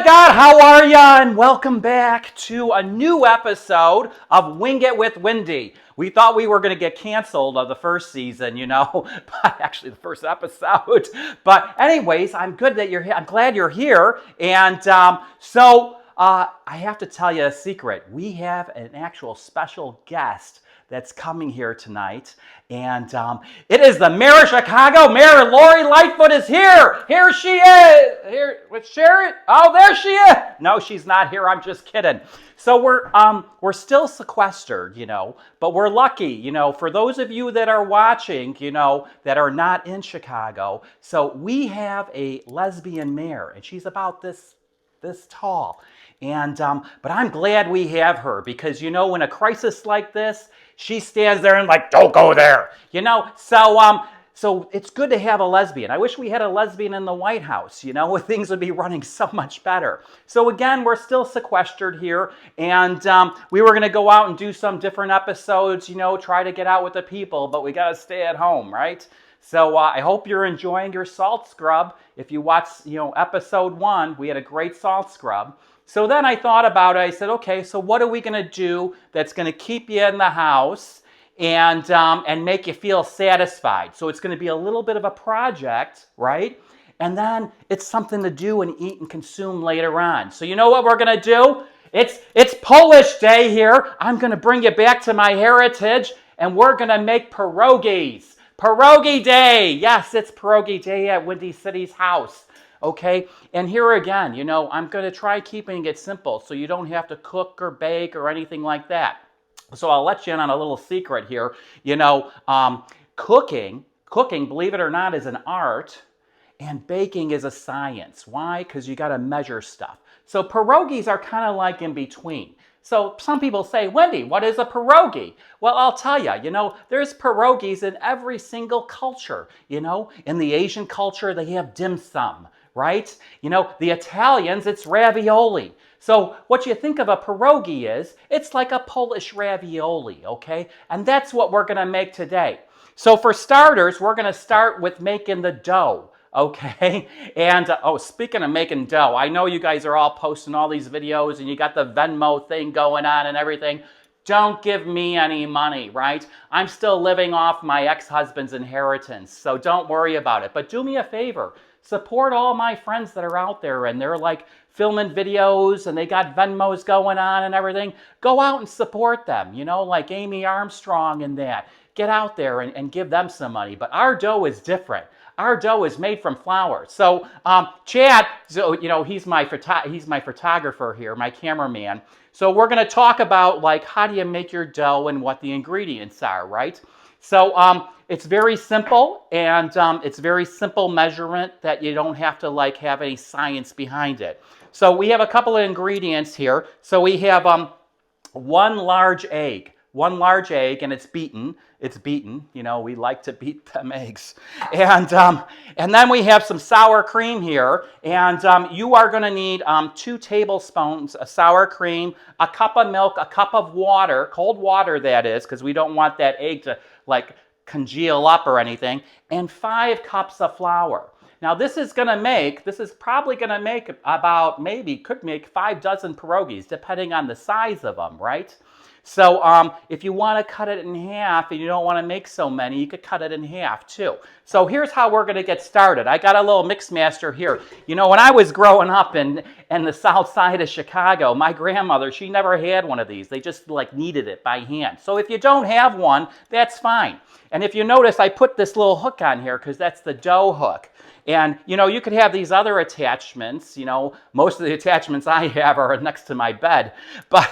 my God, how are ya? And welcome back to a new episode of Wing It with Wendy. We thought we were going to get canceled of the first season, but actually the first episode. But anyways, I'm good that you're here. I'm glad you're here. And I have to tell you a secret. We have an actual special guest that's coming here tonight. And it is the Mayor of Chicago. Mayor Lori Lightfoot is here. Here she is. Here with Sharon. Oh, there she is. No, she's not here. I'm just kidding. So we're still sequestered, but we're lucky, for those of you that are watching, that are not in Chicago. So we have a lesbian mayor, and she's about this tall. And but I'm glad we have her because in a crisis like this, she stands there and don't go there. So it's good to have a lesbian. I wish we had a lesbian in the White House, things would be running so much better. So again, we're still sequestered here, and we were going to go out and do some different episodes, try to get out with the people, but we got to stay at home, right? So I hope you're enjoying your salt scrub. If you watch, episode 1, we had a great salt scrub. So then I thought about it. I said, okay, so what are we going to do that's going to keep you in the house and make you feel satisfied? So it's going to be a little bit of a project, right? And then it's something to do and eat and consume later on. So you know what we're going to do? It's Polish Day here. I'm going to bring you back to my heritage, and we're going to make pierogies. Pierogi Day. Yes, it's Pierogi Day at Windy City's house. Okay, and here again, I'm going to try keeping it simple so you don't have to cook or bake or anything like that. So I'll let you in on a little secret here. Cooking, believe it or not, is an art, and baking is a science. Why? Because you got to measure stuff. So pierogies are kind of like in between. So some people say, Wendy, what is a pierogi? Well, I'll tell you, there's pierogies in every single culture. In the Asian culture, they have dim sum, right? The Italians, it's ravioli. So what you think of a pierogi is, it's like a Polish ravioli, okay? And that's what we're going to make today. So for starters, we're going to start with making the dough. Okay, and speaking of making dough, I know you guys are all posting all these videos and you got the Venmo thing going on and everything. Don't give me any money, right? I'm still living off my ex-husband's inheritance, so don't worry about it. But do me a favor, support all my friends that are out there and they're filming videos and they got Venmos going on and everything. Go out and support them, like Amy Armstrong and that. Get out there and give them some money. But our dough is different. Our dough is made from flour. So Chad, he's my photographer here, my cameraman. So we're going to talk about how do you make your dough and what the ingredients are, right? So it's very simple, and it's very simple measurement that you don't have to have any science behind it. So we have a couple of ingredients here. So we have one large egg, and it's beaten. It's beaten. We like to beat them eggs. And then we have some sour cream here. And you are going to need 2 tablespoons of sour cream, a cup of milk, a cup of water, cold water that is, because we don't want that egg to congeal up or anything, and 5 cups of flour. Now this is probably going to make could make 5 dozen pierogies, depending on the size of them, right? So if you want to cut it in half and you don't want to make so many, you could cut it in half too. So here's how we're going to get started. I got a little mix master here. When I was growing up in the south side of Chicago, my grandmother, she never had one of these. They just kneaded it by hand. So if you don't have one, that's fine. And if you notice, I put this little hook on here because that's the dough hook. And, you could have these other attachments. Most of the attachments I have are next to my bed. But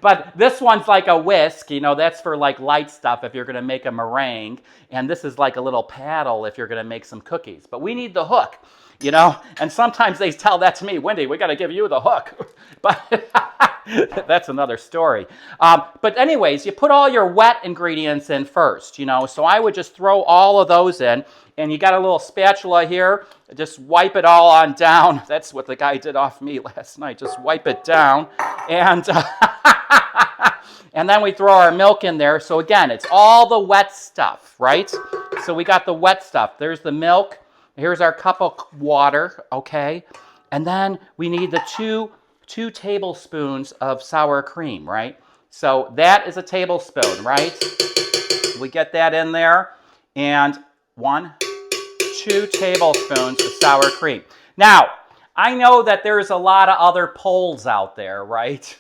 but this one's like a whisk. That's for light stuff if you're going to make a meringue. And this is like a little paddle if you're going to make some cookies. But we need the hook, And sometimes they tell that to me, Wendy, we got to give you the hook. But that's another story. But anyways, you put all your wet ingredients in first, So I would just throw all of those in. And you got a little spatula here. Just wipe it all on down. That's what the guy did off me last night. Just wipe it down. And and then we throw our milk in there. So again, it's all the wet stuff, right? So we got the wet stuff. There's the milk. Here's our cup of water, okay? And then we need the two tablespoons of sour cream, right? So that is a tablespoon, right? We get that in there. And 2 tablespoons of sour cream. Now, I know that there's a lot of other Poles out there, right?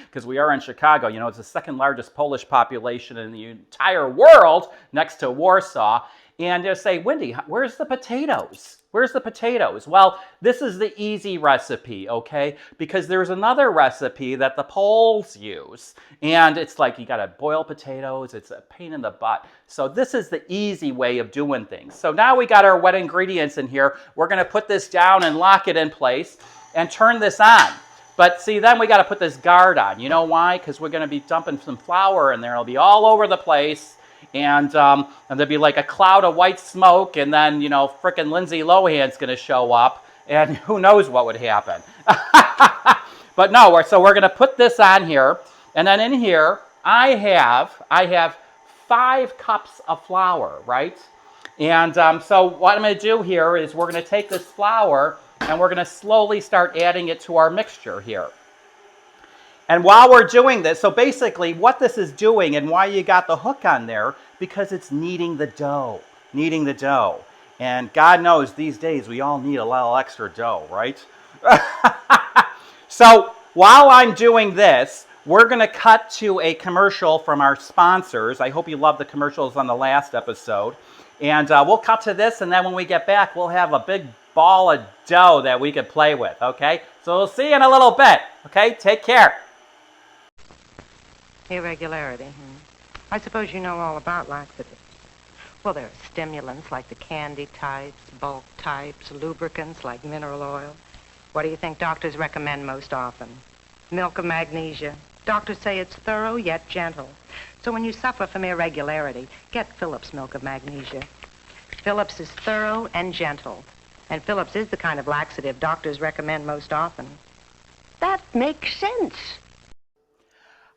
Because we are in Chicago. You know, it's the second largest Polish population in the entire world, next to Warsaw. And they'll say, Wendy, where's the potatoes? Where's the potatoes? Well, this is the easy recipe, okay? Because there's another recipe that the Poles use. And it's like you got to boil potatoes. It's a pain in the butt. So this is the easy way of doing things. So now we got our wet ingredients in here. We're going to put this down and lock it in place and turn this on. But see, then we got to put this guard on. You know why? Because we're going to be dumping some flour in there. It'll be all over the place. And there'll be like a cloud of white smoke, and then, you know, frickin' Lindsay Lohan's going to show up, and who knows what would happen. But no, so we're going to put this on here, and then in here, I have 5 cups of flour, right? And so what I'm going to do here is we're going to take this flour, and we're going to slowly start adding it to our mixture here. And while we're doing this, so basically what this is doing and why you got the hook on there, because it's kneading the dough, And God knows these days we all need a little extra dough, right? So while I'm doing this, we're going to cut to a commercial from our sponsors. I hope you loved the commercials on the last episode. And we'll cut to this, and then when we get back, we'll have a big ball of dough that we could play with, okay? So we'll see you in a little bit, okay? Take care. Irregularity. I suppose you know all about laxatives. Well, there are stimulants like the candy types, bulk types, lubricants like mineral oil. What do you think doctors recommend most often? Milk of magnesia. Doctors say it's thorough yet gentle. So when you suffer from irregularity, get Phillips milk of magnesia. Phillips is thorough and gentle. And Phillips is the kind of laxative doctors recommend most often. That makes sense.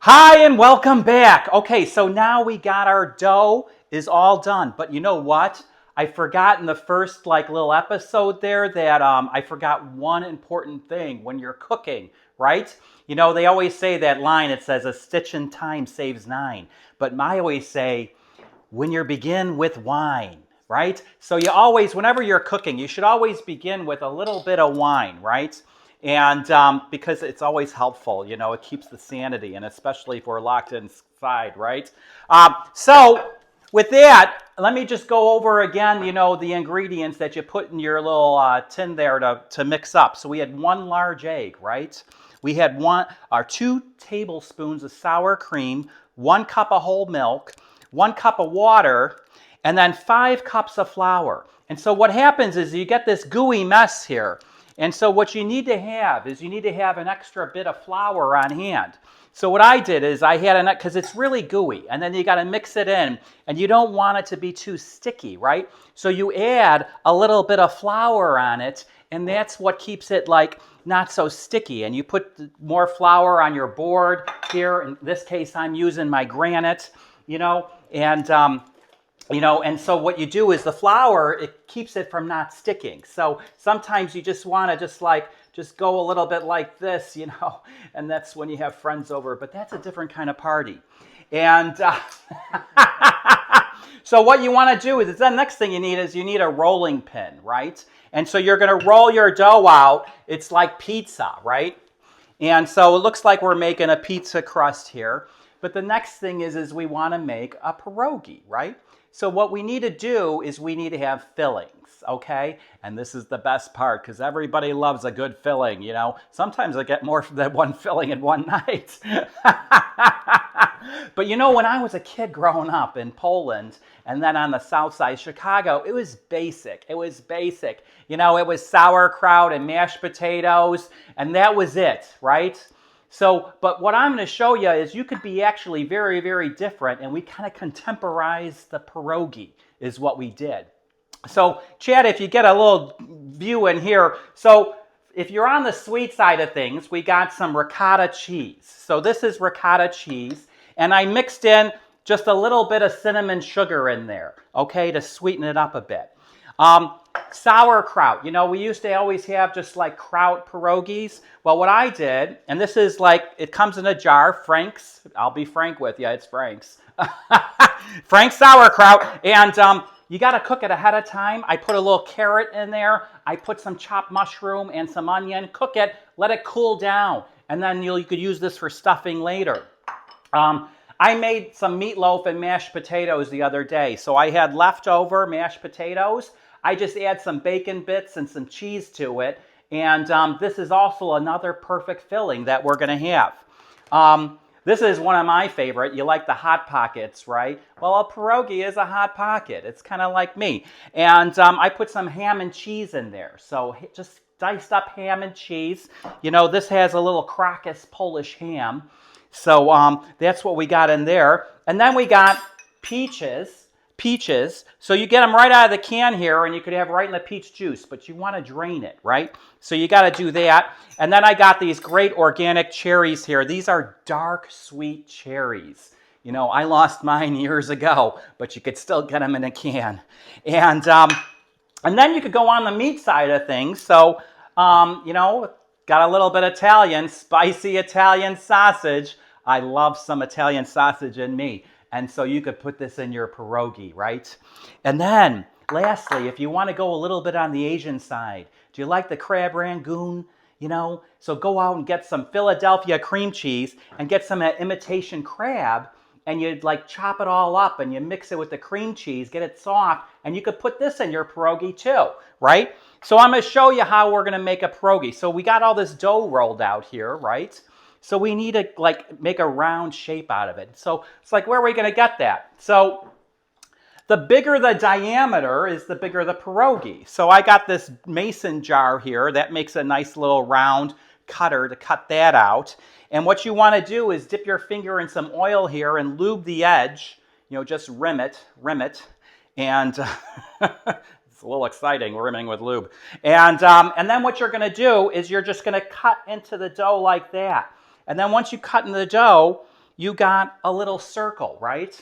Hi and welcome back. Okay, so now we got our dough is all done. But you know what? I forgot in the first little episode there that I forgot one important thing when you're cooking, right? You know, they always say that line, it says a stitch in time saves 9. But I always say, when you begin with wine, right? So you always, whenever you're cooking, you should always begin with a little bit of wine, right? And because it's always helpful, you know, it keeps the sanity, and especially if we're locked inside, right? So with that, let me just go over again, you know, the ingredients that you put in your little tin there to mix up. So we had 1 large egg, right? We had 2 tablespoons of sour cream, 1 cup of whole milk, 1 cup of water, and then 5 cups of flour. And so what happens is you get this gooey mess here. And so what you need to have is you need to have an extra bit of flour on hand. So what I did is I had because it's really gooey, and then you got to mix it in, and you don't want it to be too sticky, right? So you add a little bit of flour on it, and that's what keeps it not so sticky. And you put more flour on your board here. In this case, I'm using my granite, you know, and and so what you do is the flour, it keeps it from not sticking. So sometimes you just want to just go a little bit like this, you know, and that's when you have friends over. But that's a different kind of party. And so what you want to do is the next thing you need a rolling pin, right? And so you're going to roll your dough out. It's like pizza, right? And so it looks like we're making a pizza crust here. But the next thing is we want to make a pierogi, right? So what we need to do is we need to have fillings, okay? And this is the best part because everybody loves a good filling, you know. Sometimes I get more than one filling in one night. But you know, when I was a kid growing up in Poland and then on the south side of Chicago, it was basic. You know, it was sauerkraut and mashed potatoes, and that was it, right? So, but what I'm going to show you is you could be actually very, very different, and we kind of contemporized the pierogi is what we did. So, Chad, if you get a little view in here, so if you're on the sweet side of things, we got some ricotta cheese. So this is ricotta cheese, and I mixed in just a little bit of cinnamon sugar in there, okay, to sweeten it up a bit. Sauerkraut. You know, we used to always have just like kraut pierogies. Well, what I did, and this is like, it comes in a jar, Frank's. I'll be frank with you, it's Frank's. Frank's sauerkraut. And you got to cook it ahead of time. I put a little carrot in there. I put some chopped mushroom and some onion. Cook it, let it cool down. And then you could use this for stuffing later. I made some meatloaf and mashed potatoes the other day. So I had leftover mashed potatoes. I just add some bacon bits and some cheese to it. And this is also another perfect filling that we're going to have. This is one of my favorite. You like the Hot Pockets, right? Well, a pierogi is a Hot Pocket. It's kind of like me. And I put some ham and cheese in there. So just diced up ham and cheese. You know, this has a little Krakus Polish ham. So that's what we got in there. And then we got peaches. So you get them right out of the can here, and you could have right in the peach juice, but you want to drain it, right? So you got to do that. And then I got these great organic cherries here. These are dark, sweet cherries. You know, I lost mine years ago, but you could still get them in a can. And then you could go on the meat side of things. So, you know, got a little bit Italian, spicy Italian sausage. I love some Italian sausage in me. And so you could put this in your pierogi, right? And then, lastly, if you want to go a little bit on the Asian side, do you like the crab rangoon? You know, so go out and get some Philadelphia cream cheese and get some imitation crab, and you'd like chop it all up and you mix it with the cream cheese, get it soft, and you could put this in your pierogi too, right? So I'm going to show you how we're going to make a pierogi. So we got all this dough rolled out here, right? So we need to like make a round shape out of it. So it's like, where are we going to get that? So the bigger the diameter is the bigger the pierogi. So I got this mason jar here that makes a nice little round cutter to cut that out. And what you want to do is dip your finger in some oil here and lube the edge. You know, just rim it. And it's a little exciting, rimming with lube. And then what you're going to do is you're just going to cut into the dough like that. And then once you cut in the dough, you got a little circle, right?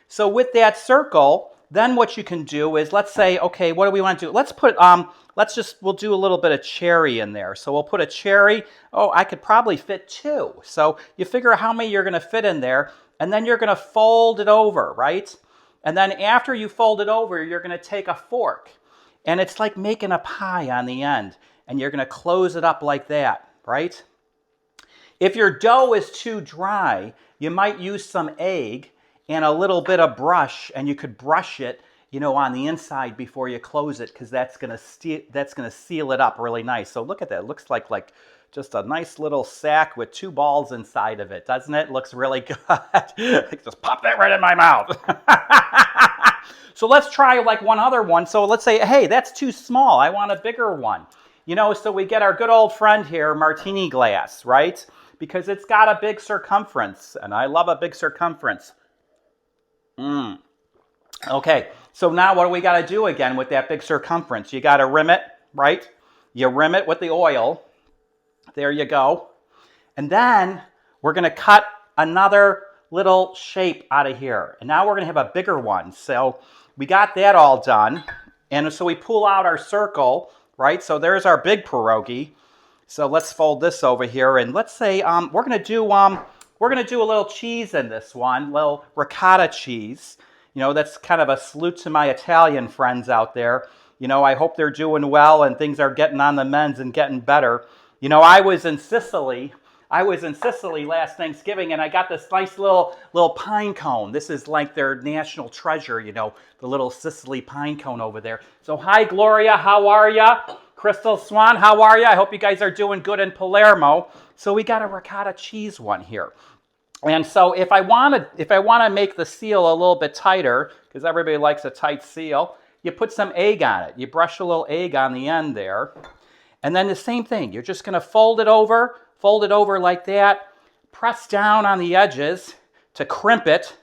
So with that circle, then what you can do is, let's say, okay, what do we want to do? Let's put, we'll do a little bit of cherry in there. So we'll put a cherry. Oh, I could probably fit 2. So you figure how many you're going to fit in there, and then you're going to fold it over, right? And then after you fold it over, you're going to take a fork, and it's like making a pie on the end, and you're going to close it up like that, right? If your dough is too dry, you might use some egg and a little bit of brush, and you could brush it, you know, on the inside before you close it, because that's going to seal it up really nice. So look at that. It looks like just a nice little sack with 2 balls inside of it, doesn't it? Looks really good. Just pop that right in my mouth. So let's try like one other one. So let's say, hey, that's too small. I want a bigger one. You know, so we get our good old friend here, martini glass, right? Because it's got a big circumference, and I love a big circumference. Okay, so now what do we got to do again with that big circumference? You got to rim it, right? You rim it with the oil. There you go. And then we're going to cut another little shape out of here. And now we're going to have a bigger one. So we got that all done. And so we pull out our circle, right? So there's our big pierogi. So let's fold this over here, and let's say we're gonna do a little cheese in this one, little ricotta cheese. You know, that's kind of a salute to my Italian friends out there. You know, I hope they're doing well and things are getting on the mends and getting better. You know, I was in Sicily last Thanksgiving, and I got this nice little pine cone. This is like their national treasure, you know, the little Sicily pine cone over there. So hi, Gloria, how are ya? Crystal Swan, how are you? I hope you guys are doing good in Palermo. So we got a ricotta cheese one here. And so if I want to make the seal a little bit tighter, because everybody likes a tight seal, you put some egg on it. You brush a little egg on the end there. And then the same thing. You're just going to fold it over like that. Press down on the edges to crimp it.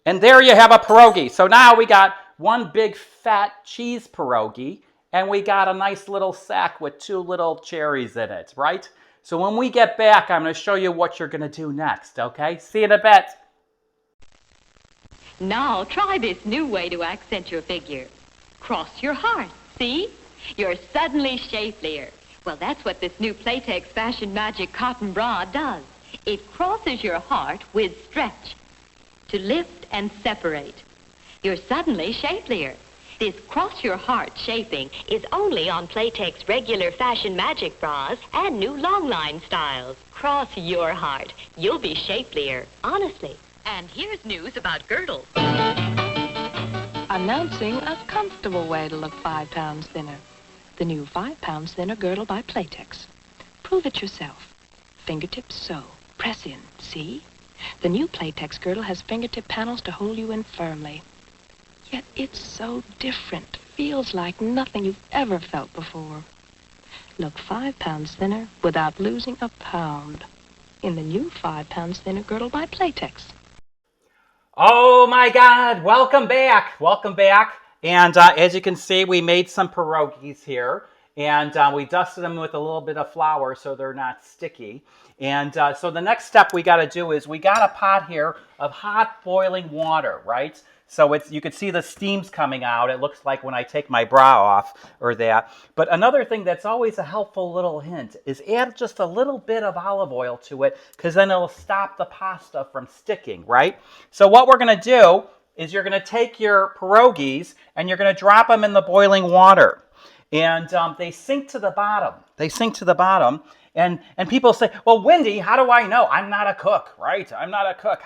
And there you have a pierogi. So now we got one big fat cheese pierogi, and we got a nice little sack with 2 little cherries in it, right? So when we get back, I'm going to show you what you're going to do next, okay? See you in a bit. Now try this new way to accent your figure. cross your heart. See? You're suddenly shapelier. Well, that's what this new Playtex Fashion Magic Cotton Bra does. It crosses your heart with stretch to lift and separate. You're suddenly shapelier. This cross-your-heart shaping is only on Playtex regular Fashion Magic bras and new long-line styles. Cross your heart. You'll be shapelier, honestly. And here's news about girdles. Announcing a comfortable way to look 5 pounds thinner. The new 5 pounds thinner girdle by Playtex. Prove it yourself. Fingertips so. Press in. See? The new Playtex girdle has fingertip panels to hold you in firmly. Yet it's so different. Feels like nothing you've ever felt before. Look 5 pounds thinner without losing a pound. In the new 5 pounds thinner girdle by Playtex. Oh my God, welcome back. Welcome back. And as you can see, we made some pierogies here. And we dusted them with a little bit of flour so they're not sticky. And so the next step we got to do is we got a pot here of hot boiling water, right? So you can see the steam's coming out. It looks like when I take my bra off or that. But another thing that's always a helpful little hint is add just a little bit of olive oil to it, because then it'll stop the pasta from sticking, right? So what we're going to do is you're going to take your pierogies and you're going to drop them in the boiling water. And they sink to the bottom. They sink to the bottom. And people say, well, Wendy, how do I know? I'm not a cook, right? I'm not a cook.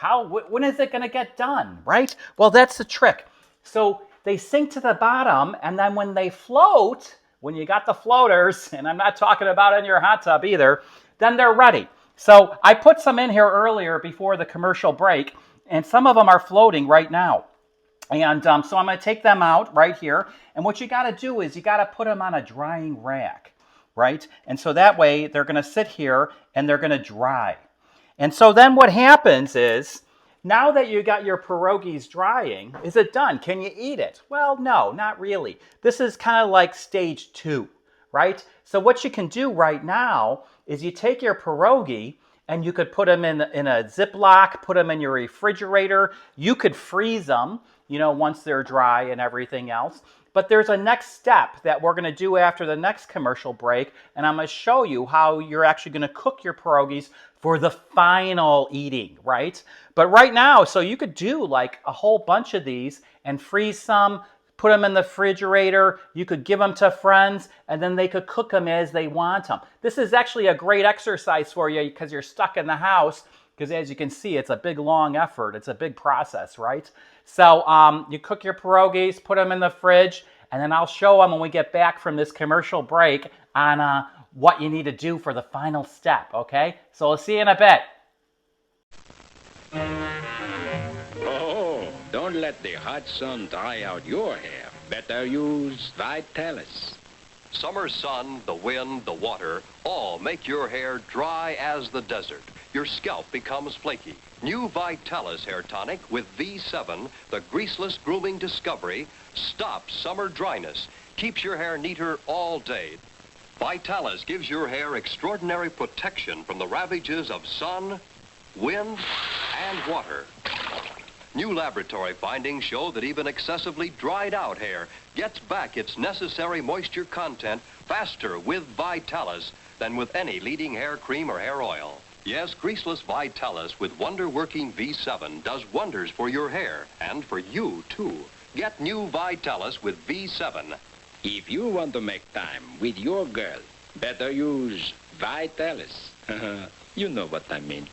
When is it going to get done, right? Well, that's the trick. So they sink to the bottom, and then when they float, when you got the floaters, and I'm not talking about in your hot tub either, then they're ready. So I put some in here earlier before the commercial break, and some of them are floating right now. And so I'm going to take them out right here. And what you got to do is you got to put them on a drying rack, right? And so that way they're going to sit here and they're going to dry. And so then what happens is, now that you got your pierogies drying, is it done? Can you eat it? Well, no, not really. This is kind of like stage 2, right? So what you can do right now is you take your pierogi and you could put them in a Ziploc, put them in your refrigerator. You could freeze them, once they're dry and everything else. But there's a next step that we're going to do after the next commercial break, and I'm going to show you how you're actually going to cook your pierogies for the final eating, right? But right now, so you could do like a whole bunch of these and freeze some, put them in the refrigerator. You could give them to friends, and then they could cook them as they want them. This is actually a great exercise for you because you're stuck in the house, because as you can see, it's a big, long effort. It's a big process, right? So you cook your pierogies, put them in the fridge, and then I'll show them when we get back from this commercial break on what you need to do for the final step, okay? So we'll see you in a bit. Oh, don't let the hot sun dry out your hair. Better use Vitalis. Summer sun, the wind, the water, all make your hair dry as the desert. Your scalp becomes flaky. New Vitalis Hair Tonic with V7, the greaseless grooming discovery, stops summer dryness, keeps your hair neater all day. Vitalis gives your hair extraordinary protection from the ravages of sun, wind, and water. New laboratory findings show that even excessively dried out hair gets back its necessary moisture content faster with Vitalis than with any leading hair cream or hair oil. Yes, greaseless Vitalis with wonder-working V7 does wonders for your hair and for you, too. Get new Vitalis with V7. If you want to make time with your girl, better use Vitalis. You know what I mean.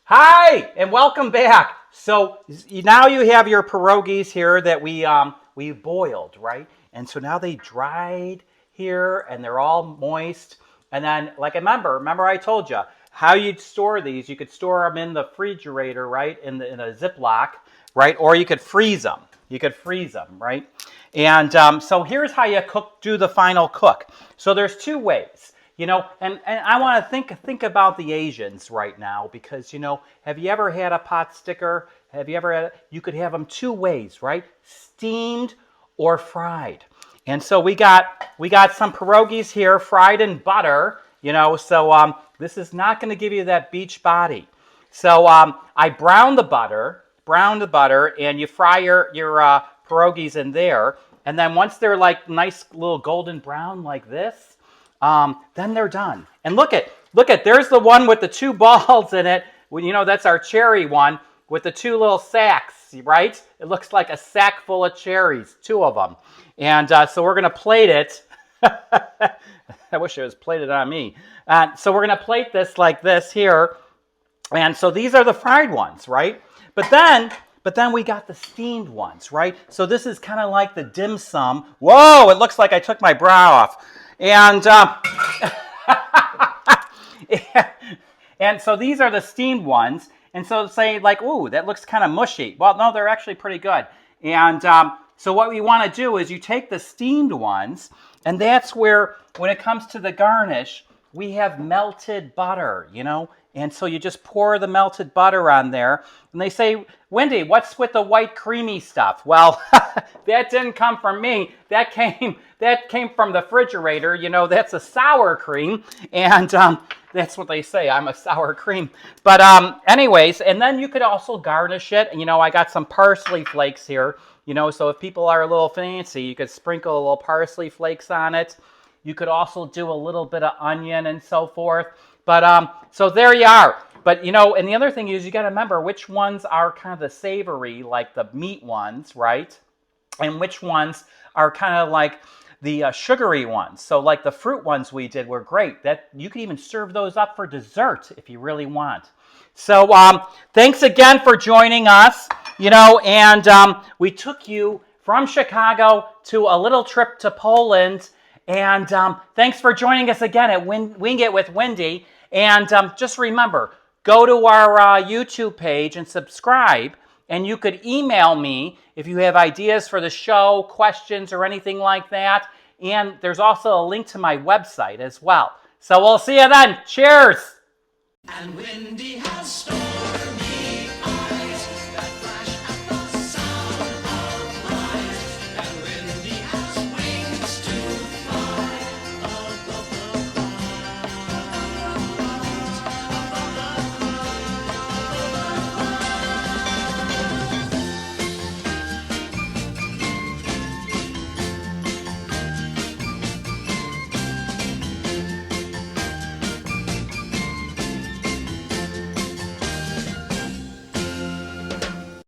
Hi, and welcome back. So now you have your pierogies here that we boiled, right? And so now they dried here, and they're all moist. And then, like, remember I told you how you'd store these. You could store them in the refrigerator, right, in a Ziploc, right? Or you could freeze them. Right? And so here's how you do the final cook. So there's 2 ways. And I want to think about the Asians right now, because, have you ever had a pot sticker? You could have them 2 ways, right? Steamed or fried. And so we got some pierogies here fried in butter, so this is not going to give you that beach body. So I browned the butter, and you fry your pierogies in there. And then once they're like nice little golden brown like this, then they're done. And look at, there's the one with the 2 balls in it. Well, you know, that's our cherry one with the 2 little sacks, right? It looks like a sack full of cherries, 2 of them. And so we're going to plate it. I wish it was plated on me. So we're going to plate this like this here. And so these are the fried ones, right? But then we got the steamed ones, right? So this is kind of like the dim sum. Whoa, it looks like I took my bra off. And, and so these are the steamed ones. And so say like, ooh, that looks kind of mushy. Well, no, they're actually pretty good. And so what we want to do is you take the steamed ones, and that's where, when it comes to the garnish, we have melted butter, you know? And so you just pour the melted butter on there. And they say, Wendy, what's with the white creamy stuff? Well, that didn't come from me. That came from the refrigerator. You know, that's a sour cream. And that's what they say. I'm a sour cream. But anyways, and then you could also garnish it. You know, I got some parsley flakes here. You know, so if people are a little fancy, you could sprinkle a little parsley flakes on it. You could also do a little bit of onion and so forth. But so there you are. But, you know, and the other thing is you got to remember which ones are kind of the savory, like the meat ones, right? And which ones are kind of like the sugary ones. So like the fruit ones we did were great. That you could even serve those up for dessert if you really want. So thanks again for joining us, you know, and we took you from Chicago to a little trip to Poland. And thanks for joining us again at Wing It with Wendy. And just remember, go to our YouTube page and subscribe. And you could email me if you have ideas for the show, questions, or anything like that. And there's also a link to my website as well. So we'll see you then. Cheers! And Wendy has stories.